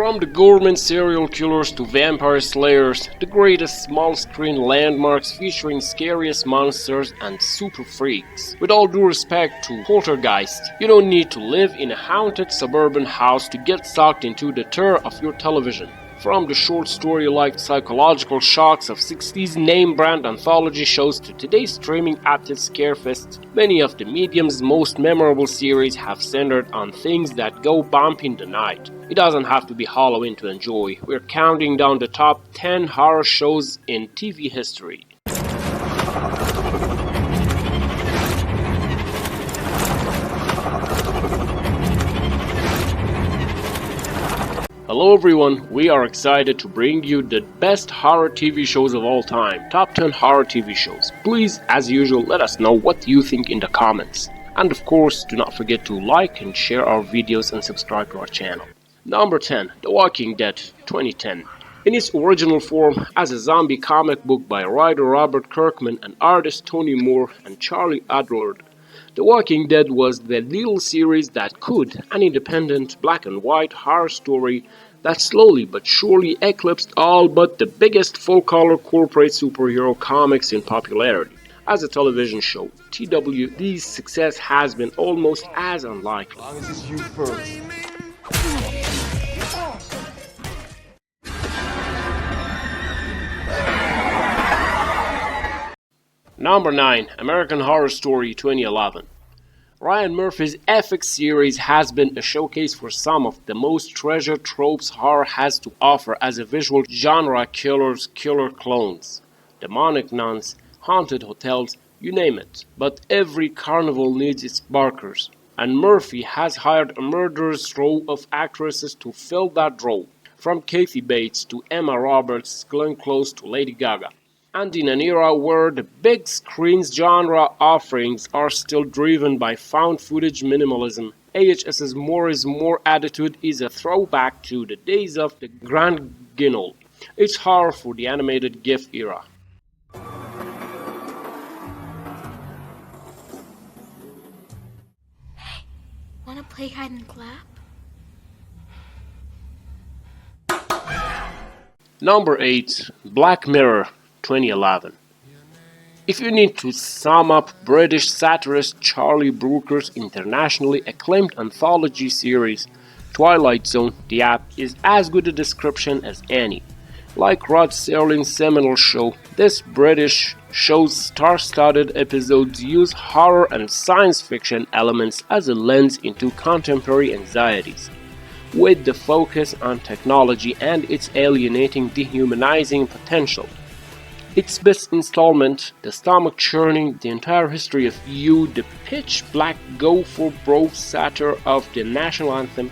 From the gourmet serial killers to vampire slayers, the greatest small-screen landmarks featuring scariest monsters and super freaks. With all due respect to Poltergeist, you don't need to live in a haunted suburban house to get sucked into the terror of your television. From the short story-like psychological shocks of 60s name-brand anthology shows to today's streaming active scarefests, many of the medium's most memorable series have centered on things that go bump in the night. It doesn't have to be Halloween to enjoy. We're counting down the top 10 horror shows in TV history. Hello everyone, we are excited to bring you the best horror TV shows of all time, top 10 horror TV shows. Please, as usual, let us know what you think in the comments. And of course, do not forget to like and share our videos and subscribe to our channel. Number 10, The Walking Dead, 2010. In its original form, as a zombie comic book by writer Robert Kirkman and artist Tony Moore and Charlie Adlard, The Walking Dead was the little series that could, an independent black and white horror story that slowly but surely eclipsed all but the biggest full-color corporate superhero comics in popularity. As a television show, TWD's success has been almost as unlikely. As long as it's you first. Number 9, American Horror Story 2011. Ryan Murphy's epic series has been a showcase for some of the most treasured tropes horror has to offer as a visual genre: killers, killer clones, demonic nuns, haunted hotels, you name it. But every carnival needs its barkers, and Murphy has hired a murderous row of actresses to fill that role, from Kathy Bates to Emma Roberts, Glenn Close to Lady Gaga. And in an era where the big screen's genre offerings are still driven by found footage minimalism, AHS's more is more attitude is a throwback to the days of the Grand Guignol. It's horror for the animated GIF era. Hey, wanna play hide and clap? Number 8, Black Mirror, 2011. If you need to sum up British satirist Charlie Brooker's internationally acclaimed anthology series, Twilight Zone, the app is as good a description as any. Like Rod Serling's seminal show, this British show's star-studded episodes use horror and science fiction elements as a lens into contemporary anxieties, with the focus on technology and its alienating, dehumanizing potential. Its best installment, the stomach-churning, the entire history of you, the pitch-black go-for-broke satire of the national anthem,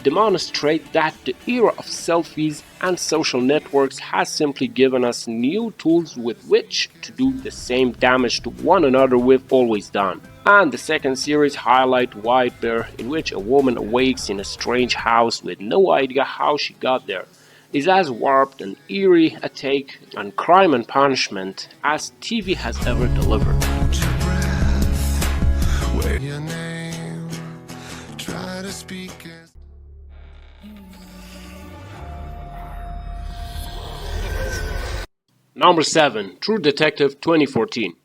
demonstrate that the era of selfies and social networks has simply given us new tools with which to do the same damage to one another we've always done. And the second series highlight White Bear, in which a woman awakes in a strange house with no idea how she got there, is as warped and eerie a take on crime and punishment as TV has ever delivered. Number 7, True Detective 2014.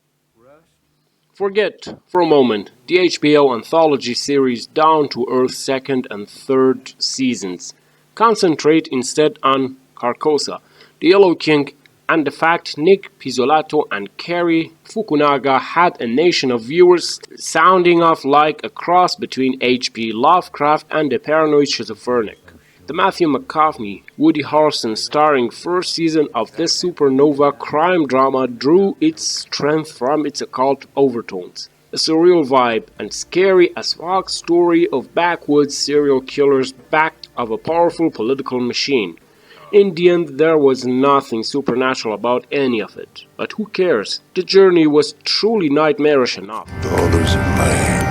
Forget, for a moment, the HBO anthology series Down to Earth's second and third seasons. Concentrate instead on Carcosa, the Yellow King, and the fact Nick Pizzolatto and Cary Fukunaga had a nation of viewers sounding off like a cross between H.P. Lovecraft and the paranoid schizophrenic. The Matthew McConaughey, Woody Harrelson starring first season of this supernova crime drama drew its strength from its occult overtones, a surreal vibe, and scary as fuck story of backwoods serial killers backed of a powerful political machine. In the end, there was nothing supernatural about any of it. But who cares? The journey was truly nightmarish enough. Daughters of man.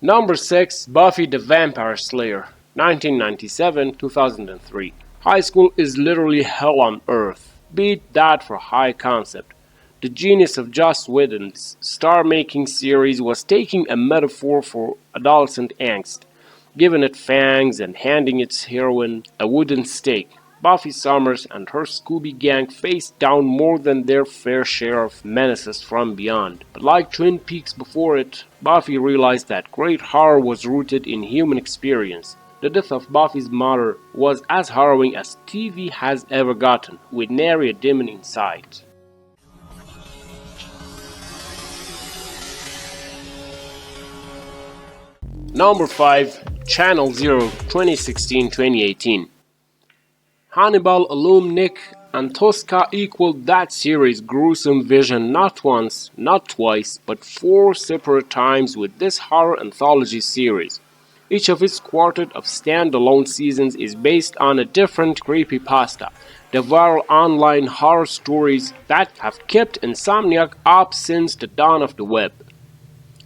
Number 6, Buffy the Vampire Slayer, 1997-2003. High school is literally hell on earth. Beat that for high concept. The genius of Joss Whedon's star-making series was taking a metaphor for adolescent angst, giving it fangs and handing its heroine a wooden stake. Buffy Summers and her Scooby Gang faced down more than their fair share of menaces from beyond. But like Twin Peaks before it, Buffy realized that great horror was rooted in human experience. The death of Buffy's mother was as harrowing as TV has ever gotten, with nary a demon in sight. Number 5. Channel Zero 2016-2018. Hannibal alum Nick and Tosca equaled that series' gruesome vision not once, not twice, but 4 separate times with this horror anthology series. Each of its quartet of standalone seasons is based on a different creepypasta, the viral online horror stories that have kept Insomniac up since the dawn of the web.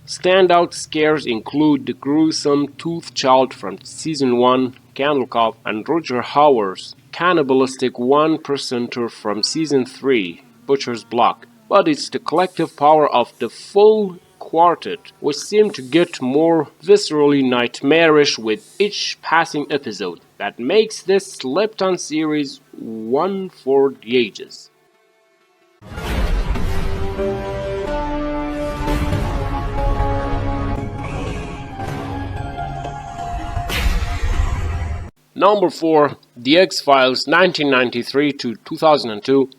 Standout scares include the gruesome Tooth Child from Season 1, Candlecough, and Roger Hauer's cannibalistic one-percenter from Season 3, Butcher's Block. But it's the collective power of the full quartet which seemed to get more viscerally nightmarish with each passing episode that makes this slept-on series one for the ages. Number 4. The X-Files 1993 to 2002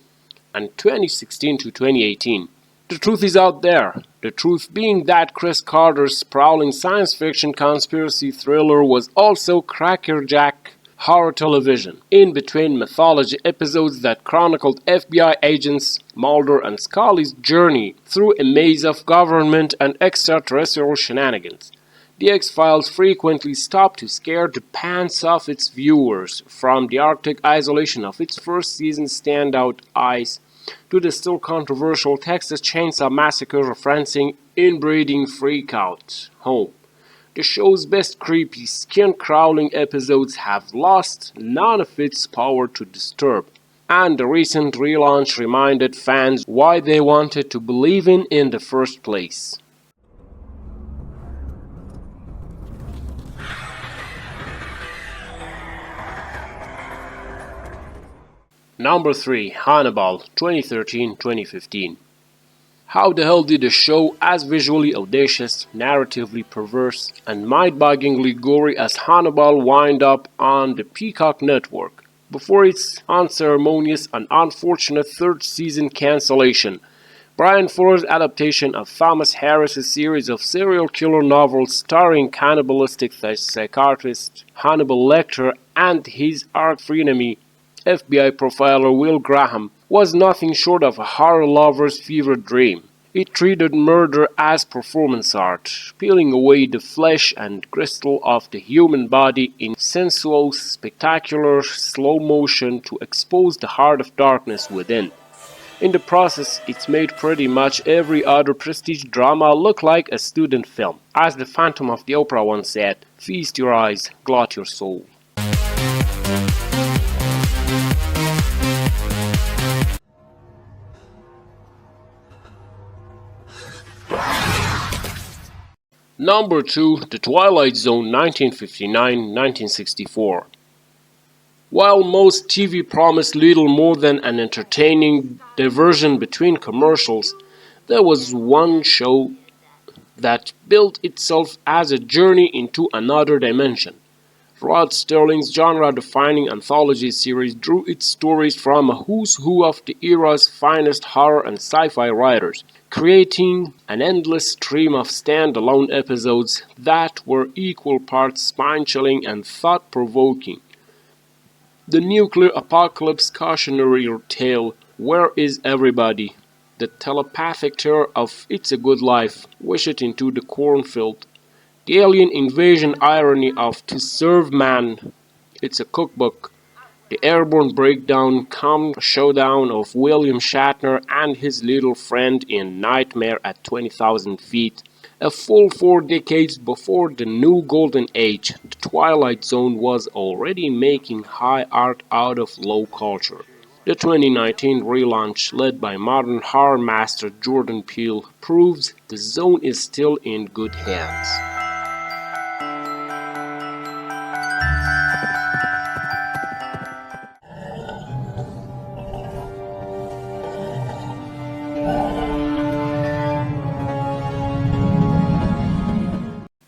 and 2016 to 2018. The truth is out there. The truth being that Chris Carter's sprawling science fiction conspiracy thriller was also crackerjack horror television, in between mythology episodes that chronicled FBI agents Mulder and Scully's journey through a maze of government and extraterrestrial shenanigans. The X-Files frequently stopped to scare the pants off its viewers, from the Arctic isolation of its first season's standout Ice to the still controversial Texas Chainsaw Massacre referencing inbreeding freakout home. The show's best creepy, skin-crawling episodes have lost none of its power to disturb, and the recent relaunch reminded fans why they wanted to believe in the first place. Number 3. Hannibal 2013-2015. How the hell did a show as visually audacious, narratively perverse, and mind-bogglingly gory as Hannibal wind up on the Peacock network before its unceremonious and unfortunate third season cancellation? Brian Fuller's adaptation of Thomas Harris's series of serial killer novels starring cannibalistic psychiatrist Hannibal Lecter and his arch-frenemy FBI profiler Will Graham was nothing short of a horror lover's fever dream. It treated murder as performance art, peeling away the flesh and crystal of the human body in sensual, spectacular slow motion to expose the heart of darkness within. In the process, it's made pretty much every other prestige drama look like a student film. As the Phantom of the Opera once said, "Feast your eyes, glut your soul." Number 2. The Twilight Zone 1959-1964. While most TV promised little more than an entertaining diversion between commercials, there was one show that built itself as a journey into another dimension. Rod Sterling's genre-defining anthology series drew its stories from a who's who of the era's finest horror and sci-fi writers, creating an endless stream of standalone episodes that were equal parts spine-chilling and thought-provoking. The nuclear apocalypse cautionary tale, Where Is Everybody? The telepathic terror of It's a Good Life, Wish It into the Cornfield. The alien invasion irony of To Serve Man, It's a Cookbook. The airborne breakdown come showdown of William Shatner and his little friend in Nightmare at 20,000 Feet. A full 4 decades before the new golden age, the Twilight Zone was already making high art out of low culture. The 2019 relaunch, led by modern horror master Jordan Peele, proves The Zone is still in good hands.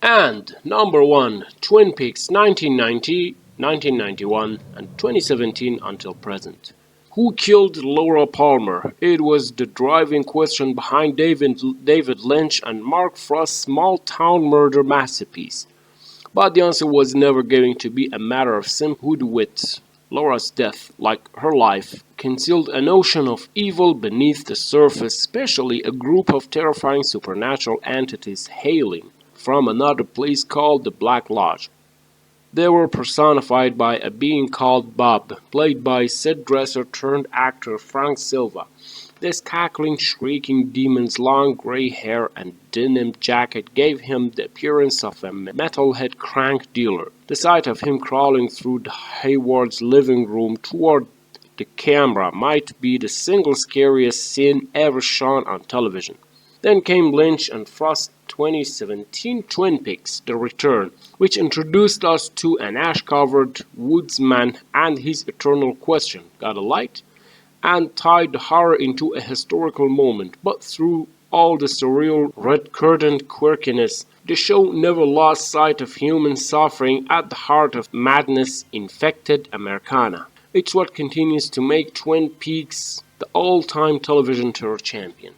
And number 1, Twin Peaks 1990, 1991, and 2017 until present. Who killed Laura Palmer? It was the driving question behind David Lynch and Mark Frost's small-town murder masterpiece. But the answer was never going to be a matter of simple wit. Laura's death, like her life, concealed an ocean of evil beneath the surface, especially a group of terrifying supernatural entities hailing from another place called the Black Lodge. They were personified by a being called Bob, played by set dresser turned actor Frank Silva. This cackling, shrieking demon's long gray hair and denim jacket gave him the appearance of a metalhead crank dealer. The sight of him crawling through Hayward's living room toward the camera might be the single scariest scene ever shown on television. Then came Lynch and Frost's 2017 Twin Peaks: The Return, which introduced us to an ash-covered woodsman and his eternal question, "Got a light?" and tied the horror into a historical moment. But through all the surreal, red-curtained quirkiness, the show never lost sight of human suffering at the heart of madness-infected Americana. It's what continues to make Twin Peaks the all-time television terror champion.